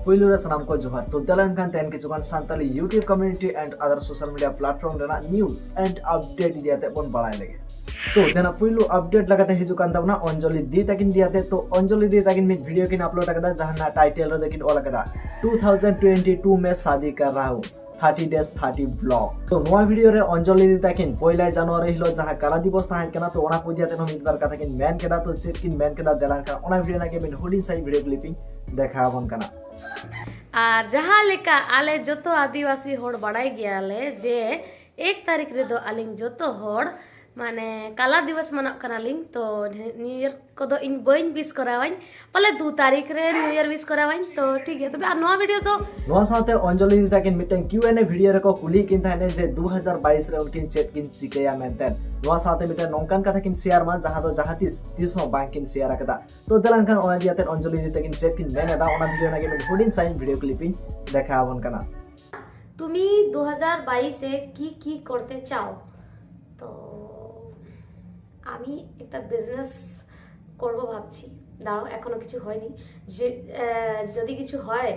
पुइलु रे सनाम को जोहार तो दलन खान तेन किचुगान Santali YouTube community and other social media platform रेना न्यूज एंड अपडेट दियाते बन बड़ाई लगे तो देना पुइलु अपडेट लगाते हिजुकान तबना अंजलि दी तकिन दियाते तो अंजलि दी तकिन मिट वीडियो किन अपलोड करदा जहां टाइटल रे देखिन ओला कदा 2022 में शादी कर रहा हूं 30 days 30 vlog तो नोआ वीडियो रे अंजलि दी तकिन 1 जनवरी हिलो जहां काला दिवस ताहे कना तो ओना पुदियाते नो मिदबार कथा किन मैन केदा तो सेट किन मैन केदा देलान का ओना वीडियो ना के मिन हुडिन साइड वीडियो क्लिपिंग देखा बन कना और जहाँ लेका आले जोतो आदिवासी होड़ बड़ाई गया ले जे 1 तारीख रे दो आलिंग जोतो होड़ माने काला दिवस मना कनालिंग तो न्यू ईयर को दो इन बइन विश करावाइन पले 2 तारीख रे न्यू ईयर विश करावाइन तो ठीक है। तबे नवा वीडियो तो नवा साथे अंजलि दी तकिन मिटन Q&A वीडियो रे को कुली किन थाने जे 2022 रे उनकिन चेत किन चिकेया मेंटेन नवा साथे मिटन नोंकान कथा किन शेयर मा जहां दो जहां तीस नो बैंक किन शेयर कदा तो दलन खान ओना दियाते अंजलि दी तकिन चेत किन मेन एदा ओना वीडियो ना के हुडिन साइन वीडियो क्लिपिंग देखा बन कना तुमी 2022 से की करते चाও तो আমি একটা বিজনেস করব ভাবছি দাঁড়াও এখনো কিছু হয়নি যে যদি কিছু হয়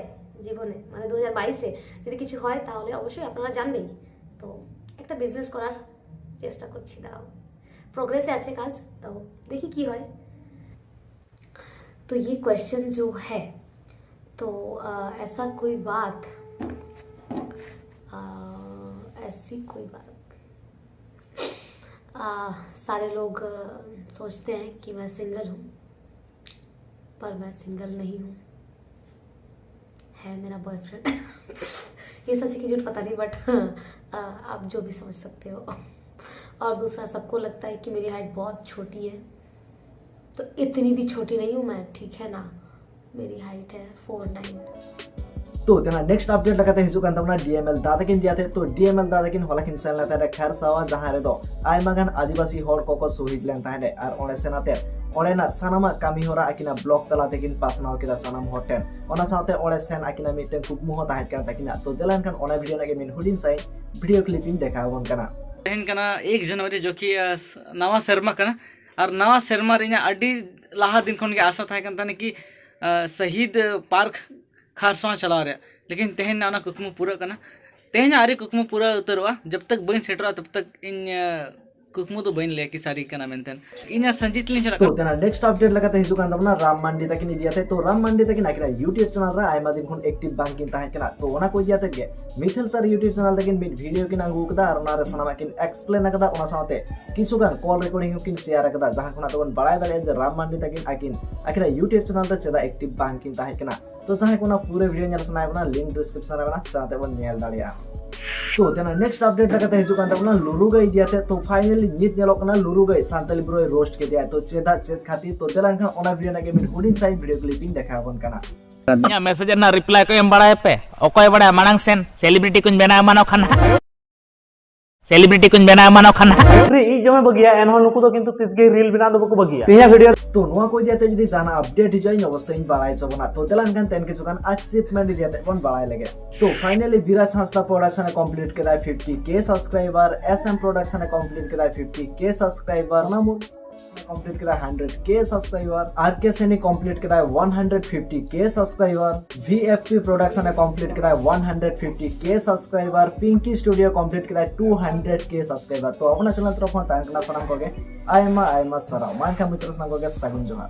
জীবনে মানে 2022 এ যদি কিছু হয় তাহলে অবশ্যই আপনারা জানবেই তো একটা বিজনেস করার চেষ্টা করছি দাঁড়াও प्रोग्रेस আছে কাজ তো দেখি কি হয় तो ये क्वेश्चन जो है तो ऐसा कोई बात ऐसी कोई बात सारे लोग सोचते हैं कि मैं सिंगल हूँ पर मैं सिंगल नहीं हूँ है मेरा बॉयफ्रेंड ये सच है कि झूठ पता नहीं बट आप जो भी समझ सकते हो और दूसरा सबको लगता है कि मेरी हाइट बहुत छोटी है तो इतनी भी छोटी नहीं हूँ मैं ठीक है ना मेरी हाइट है 4'9" तो तेना नेक्स्ट अपडेट लगाते हिजुकान तमना DML दादाकिन दियाते तो DML दादाकिन हलाकिन सेन लाते खैर सावा जहां रे दो आयमागान आदिवासी होड़ कोको शहीद लेन ताहे आर ओने सेनाते ओनेना सानामा कामी होरा आकिना ब्लॉक तलाते किन पासनाव केदा सानाम होटेन ओना साथे ओले सेन आकिना मिटेन कुकमु हो ताहे kan ताकिना तो देलान खान ओना वीडियो नागे मिन हुडिन साइ वीडियो क्लिपिंग देखा बन कना तेहन कना 1 जनवरी जो कि नवा शर्मा कना और नवा शर्मा रे अडी लाहा दिन खन के आशा थाहे kan ताने कि शहीद पार्क खारसवा चला रहा लेकिन तेहन ना कुकमु पूरा करना तेहन आरे कुकमु पूरा उतरवा जब तक बन सेटरा तब तक इन कुकमु तो बन ले कि सारी कना मेंटेन इन संजीत लिन चला तो तेना नेक्स्ट अपडेट लगाते हिजुकान तमना राम मंडी तकिन दियाते तो राम मंडी तकिन आकिना YouTube चैनल रा आयमा दिन खन एक्टिव बांकिन ताहे कना तो ओना को दियाते गे मिथिल सर YouTube चैनल तकिन मिड वीडियो किन आगु कदा और ओना रे सनामा किन एक्सप्लेन कदा ओना साथे किसुगान कॉल रिकॉर्डिंग किन शेयर कदा जहां खना तबन बड़ाय दाले जे राम मंडी तकिन आकिना YouTube चैनल रे चेदा एक्टिव बांकिन ताहे कना तो जहां कोना पूरे वीडियो नेल सनाय बना लिंक डिस्क्रिप्शन रे बना साथे बन नेल दालिया तो तेना नेक्स्ट अपडेट लगाते हिजुकान तबना लुरुगई दियाते तो फाइनली नित नेलोकना लुरुगई सांतली ब्रोय रोस्ट के दिया तो चेदा चेत खाती तो देलान खान ओना वीडियो नागे मिन हुडिन साइड वीडियो क्लिपिंग देखा बन कना ᱤᱧᱟᱹᱜ ᱢᱮᱥᱮᱡ ᱨᱮᱱᱟᱜ ᱨᱤᱯᱞᱟᱭ ᱠᱚ ᱮᱢ ᱵᱟᱲᱟᱭ ᱯᱮ ᱚᱠᱚᱭ ᱵᱟᱲᱟᱭ ᱢᱟᱲᱟᱝ ᱥᱮᱱ ᱥᱮᱞᱤᱵᱨᱤᱴᱤ ᱠᱚᱧ ᱵᱮᱱᱟᱣ ᱮᱢᱟᱱᱚᱜ ᱠᱷᱟᱱ सेलिब्रिटी कुछ बना मानो खाना रे ई जमे बगिया एनहो नुकु तो किंतु तिसगे रील बना दो बको बगिया तिया वीडियो तो नोआ को दियाते जदी जाना अपडेट hi जाय अवश्य बाराय चबना तो देलान खान तेन के जुगान अचीवमेंट दियाते कोन बाराय लगे तो फाइनली विराज हंसदा प्रोडक्शन कंप्लीट करा 50k subscriber SM production complete करा 50k सब्सक्राइबर नामुर कंप्लीट करा 100k सब्सक्राइबर RK सेनी कंप्लीट करा 150k subscriber VFP production complete करा 150k subscriber Pinky studio complete करा 200k सब्सक्राइबर तो अपना चैनल तरफ तांकना सनम कोगे आयमा सराव मान का मित्र सनम कोगे सगुन जोहार।